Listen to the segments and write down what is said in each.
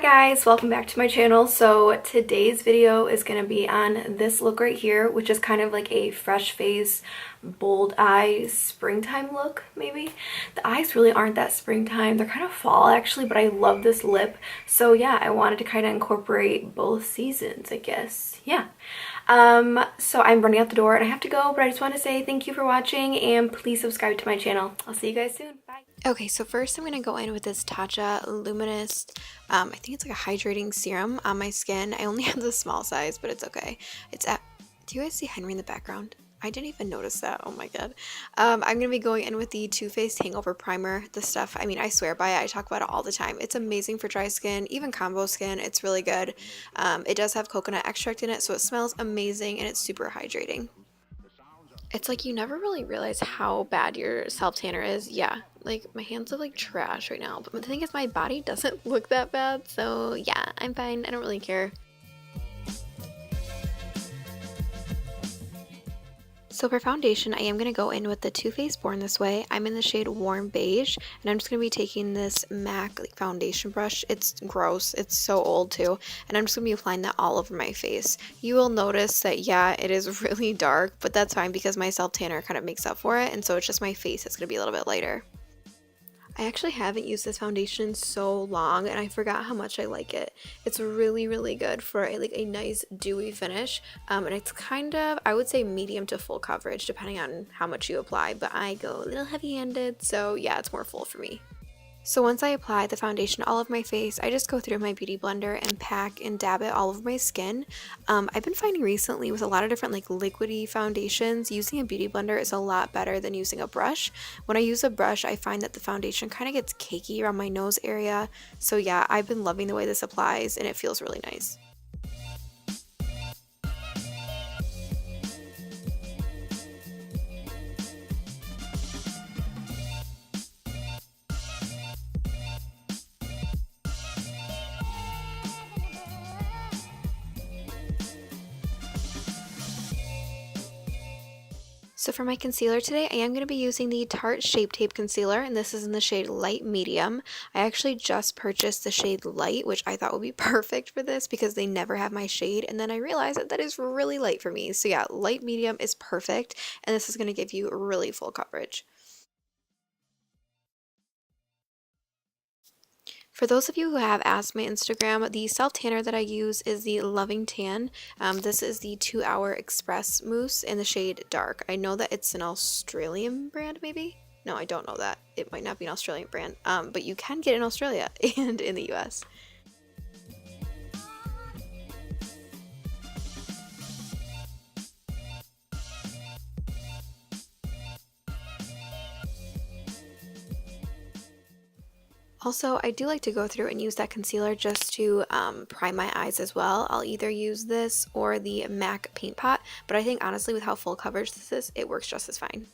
guys, welcome back to my channel. So today's video is going to be on this look right here, which is kind of like a fresh face, bold eye, springtime look maybe. The eyes really aren't that springtime, they're kind of fall actually, but I love this lip. So yeah, I wanted to kind of incorporate both seasons, I guess. Yeah. So I'm running out the door and I have to go, but I just want to say thank you for watching and please subscribe to my channel. I'll see you guys soon. Bye. Okay, so first I'm going to go in with this Tatcha Luminous, I think it's like a hydrating serum on my skin. I only have the small size, but it's okay. It's at, do you guys see Henry in the background? I didn't even notice that. Oh my god. I'm going to be going in with the TooFaced Hangover Primer. This stuff, I mean, I swear by it. I talk about it all the time. It's amazing for dry skin, even combo skin. It's really good. It does have coconut extract in it, so it smells amazing and it's super hydrating. It's like you never really realize how bad your self tanner is. Yeah, like my hands look like trash right now, but the thing is my body doesn't look that bad, so yeah, I'm fine. I don't really care. So for foundation, I am going to go in with the Too Faced Born This Way. I'm in the shade Warm Beige, and I'm just going to be taking this MAC foundation brush. It's gross. It's so old too. And I'm just going to be applying that all over my face. You will notice that, yeah, it is really dark, but that's fine because my self tanner kind of makes up for it, and so it's just my face that's going to be a little bit lighter. I actually haven't used this foundation so long and I forgot how much I like it. It's really, really good for a nice dewy finish, and it's kind of, I would say, medium to full coverage depending on how much you apply, but I go a little heavy-handed, so yeah, it's more full for me. So once I apply the foundation all over my face, I just go through my beauty blender and pack and dab it all over my skin. I've been finding recently with a lot of different liquidy foundations, using a beauty blender is a lot better than using a brush. When I use a brush, I find that the foundation kind of gets cakey around my nose area. So yeah, I've been loving the way this applies and it feels really nice. So for my concealer today, I am going to be using the Tarte Shape Tape Concealer, and this is in the shade Light Medium. I actually just purchased the shade Light, which I thought would be perfect for this because they never have my shade, and then I realized that that is really light for me. So yeah, Light Medium is perfect, and this is going to give you really full coverage. For those of you who have asked my Instagram, the self tanner that I use is the Loving Tan. This is the 2-Hour Express Mousse in the shade Dark. I know that it's an Australian brand, maybe? No, I don't know that. It might not be an Australian brand, but you can get it in Australia and in the US. Also, I do like to go through and use that concealer just to prime my eyes as well. I'll either use this or the MAC Paint Pot, but I think honestly with how full coverage this is, it works just as fine.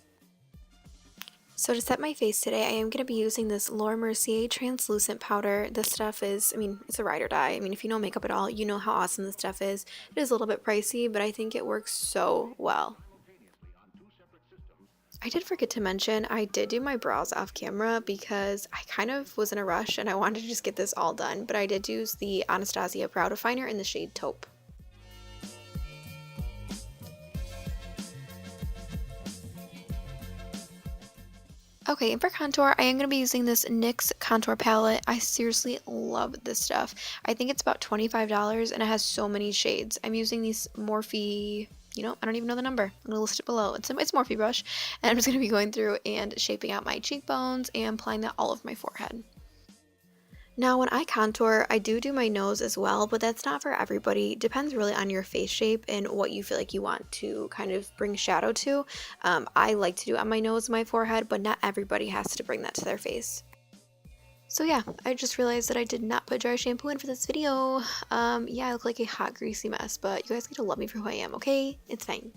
So to set my face today, I am going to be using this Laura Mercier translucent powder. This stuff is, I mean, it's a ride or die. I mean, if you know makeup at all, you know how awesome this stuff is. It is a little bit pricey, but I think it works so well. I did forget to mention, I did do my brows off camera because I kind of was in a rush and I wanted to just get this all done, but I did use the Anastasia Brow Definer in the shade Taupe. Okay, and for contour, I am going to be using this NYX Contour Palette. I seriously love this stuff. I think it's about $25 and it has so many shades. I'm using these Morphe, I don't even know the number. I'm going to list it below. It's Morphe brush. And I'm just going to be going through and shaping out my cheekbones and applying that all over my forehead. Now, when I contour, I do my nose as well, but that's not for everybody. It depends really on your face shape and what you feel like you want to kind of bring shadow to. I like to do it on my nose and my forehead, but not everybody has to bring that to their face. So yeah, I just realized that I did not put dry shampoo in for this video. Yeah, I look like a hot, greasy mess, but you guys get to love me for who I am, okay? It's fine.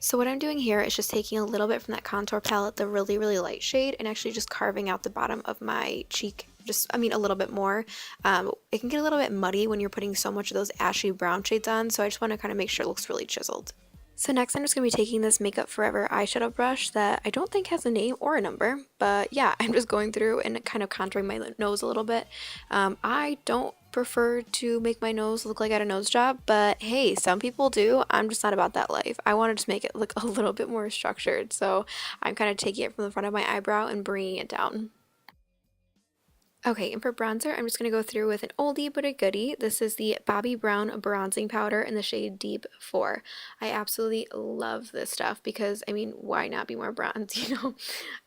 So what I'm doing here is just taking a little bit from that contour palette, the really, really light shade, and actually just carving out the bottom of my cheek. A little bit more. It can get a little bit muddy when you're putting so much of those ashy brown shades on, so I just want to kind of make sure it looks really chiseled. So next I'm just going to be taking this Makeup Forever eyeshadow brush that I don't think has a name or a number, but yeah, I'm just going through and kind of contouring my nose a little bit. I don't prefer to make my nose look like I had a nose job, but hey, some people do. I'm just not about that life. I wanted to make it look a little bit more structured, so I'm kind of taking it from the front of my eyebrow and bringing it down. Okay, and for bronzer, I'm just going to go through with an oldie but a goodie. This is the Bobbi Brown Bronzing Powder in the shade Deep 4. I absolutely love this stuff because, I mean, why not be more bronze, you know?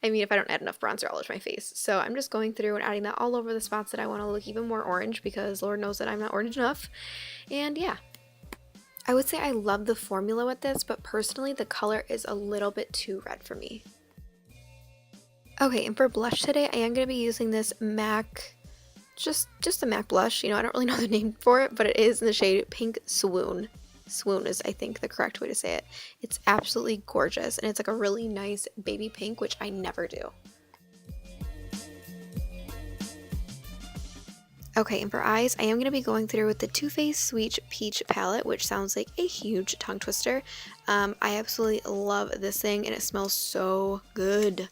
I mean, if I don't add enough bronzer all over my face. So I'm just going through and adding that all over the spots that I want to look even more orange because Lord knows that I'm not orange enough. And yeah. I would say I love the formula with this, but personally the color is a little bit too red for me. Okay, and for blush today, I am going to be using this MAC, just a MAC blush. You know, I don't really know the name for it, but it is in the shade Pink Swoon. Swoon is, I think, the correct way to say it. It's absolutely gorgeous, and it's like a really nice baby pink, which I never do. Okay, and for eyes, I am going to be going through with the TooFaced Sweet Peach palette, which sounds like a huge tongue twister. I absolutely love this thing, and it smells so good.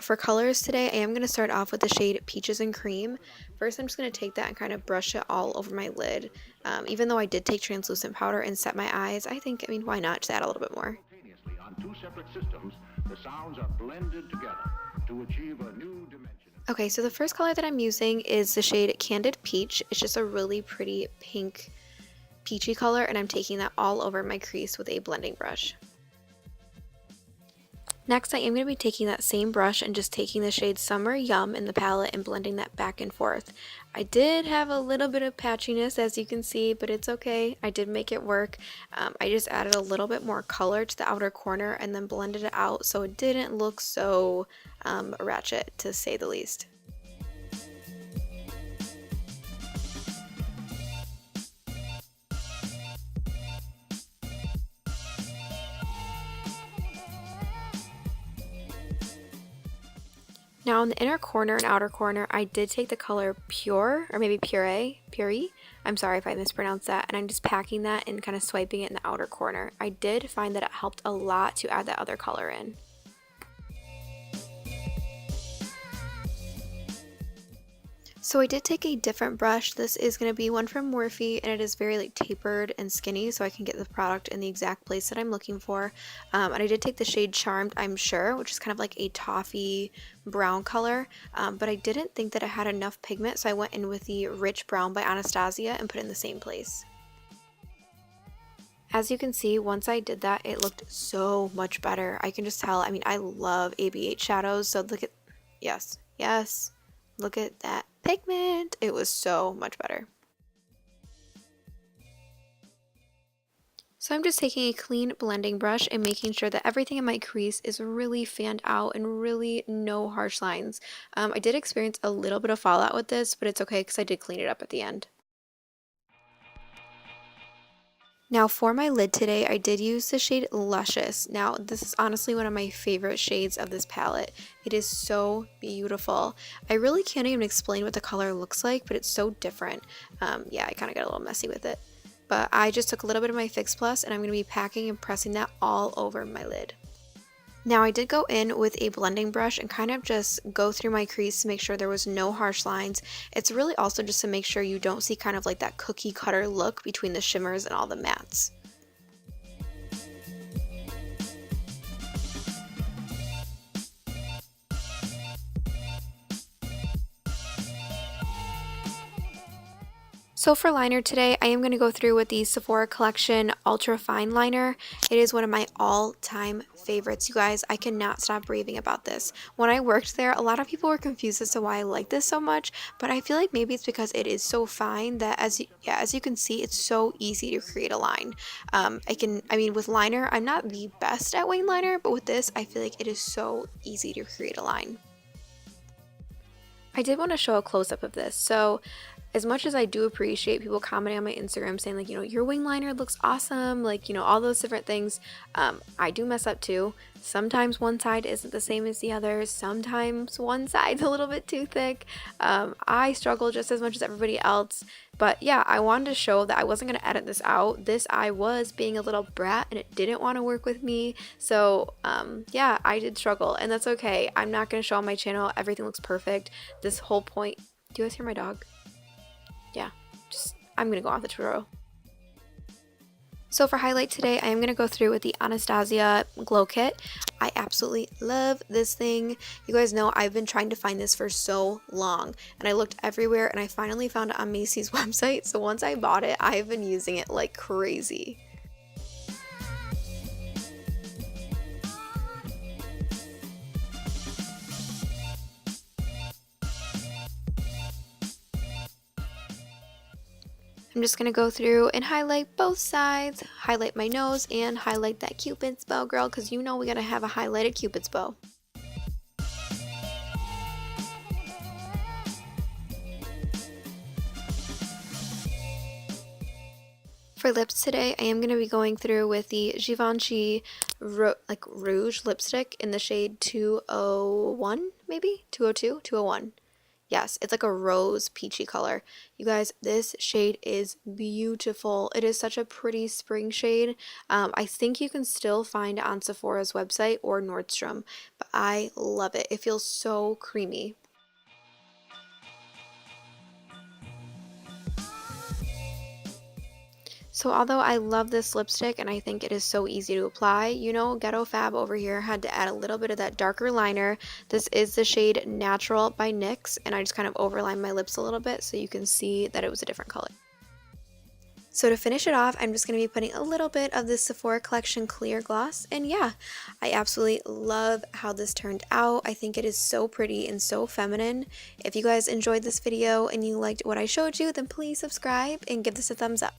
For colors today, I am going to start off with the shade Peaches and Cream. First, I'm just going to take that and kind of brush it all over my lid. Even though I did take translucent powder and set my eyes, I mean, why not just add a little bit more? On two separate systems, the sounds are blended together to achieve a new dimension. Okay, so the first color that I'm using is the shade Candid Peach. It's just a really pretty pink, peachy color, and I'm taking that all over my crease with a blending brush. Next, I am going to be taking that same brush and just taking the shade Summer Yum in the palette and blending that back and forth. I did have a little bit of patchiness, as you can see, but it's okay. I did make it work. I just added a little bit more color to the outer corner and then blended it out so it didn't look so ratchet, to say the least. Now in the inner corner and outer corner, I did take the color Pure, or maybe Puree. I'm sorry if I mispronounced that, and I'm just packing that and kind of swiping it in the outer corner. I did find that it helped a lot to add that other color in. So I did take a different brush. This is going to be one from Morphe, and it is very like tapered and skinny, so I can get the product in the exact place that I'm looking for. And I did take the shade Charmed, I'm sure, which is kind of like a toffee brown color, but I didn't think that it had enough pigment, so I went in with the Rich Brown by Anastasia and put it in the same place. As you can see, once I did that, it looked so much better. I can just tell. I mean, I love ABH shadows, so look at, yes, look at that pigment. It was so much better. So I'm just taking a clean blending brush and making sure that everything in my crease is really fanned out and really no harsh lines. I did experience a little bit of fallout with this, but it's okay because I did clean it up at the end. Now for my lid today, I did use the shade Luscious. Now this is honestly one of my favorite shades of this palette. It is so beautiful. I really can't even explain what the color looks like, but it's so different. Yeah, I kind of got a little messy with it. But I just took a little bit of my Fix Plus and I'm going to be packing and pressing that all over my lid. Now I did go in with a blending brush and kind of just go through my crease to make sure there was no harsh lines. It's really also just to make sure you don't see kind of like that cookie cutter look between the shimmers and all the mattes. So for liner today, I am going to go through with the Sephora Collection Ultra Fine Liner. It is one of my all-time favorites, you guys. I cannot stop raving about this. When I worked there, a lot of people were confused as to why I like this so much, but I feel like maybe it's because it is so fine that as you can see, it's so easy to create a line. I mean, with liner, I'm not the best at wing liner, but with this, I feel like it is so easy to create a line. I did want to show a close-up of this. So as much as I do appreciate people commenting on my Instagram saying like, you know, your wing liner looks awesome, like, you know, all those different things, I do mess up too. Sometimes one side isn't the same as the other. Sometimes one side's a little bit too thick. I struggle just as much as everybody else. But yeah, I wanted to show that I wasn't going to edit this out. This eye was being a little brat and it didn't want to work with me. So yeah, I did struggle, and that's okay. I'm not going to show on my channel everything looks perfect. This whole point... Do you guys hear my dog? Yeah, I'm going to go off the tutorial. So for highlight today, I am going to go through with the Anastasia Glow Kit. I absolutely love this thing. You guys know I've been trying to find this for so long, and I looked everywhere and I finally found it on Macy's website. So once I bought it, I've been using it like crazy. I'm just going to go through and highlight both sides, highlight my nose, and highlight that Cupid's bow, girl, because you know we got to have a highlighted Cupid's bow. For lips today, I am going to be going through with the Givenchy rouge lipstick in the shade 201, maybe? 202? 201. Yes, it's like a rose peachy color. You guys, this shade is beautiful. It is such a pretty spring shade. I think you can still find it on Sephora's website or Nordstrom, but I love it. It feels so creamy. So although I love this lipstick and I think it is so easy to apply, you know, Ghetto Fab over here had to add a little bit of that darker liner. This is the shade Natural by NYX, and I just kind of overlined my lips a little bit so you can see that it was a different color. So to finish it off, I'm just going to be putting a little bit of the Sephora Collection Clear Gloss. And yeah, I absolutely love how this turned out. I think it is so pretty and so feminine. If you guys enjoyed this video and you liked what I showed you, then please subscribe and give this a thumbs up.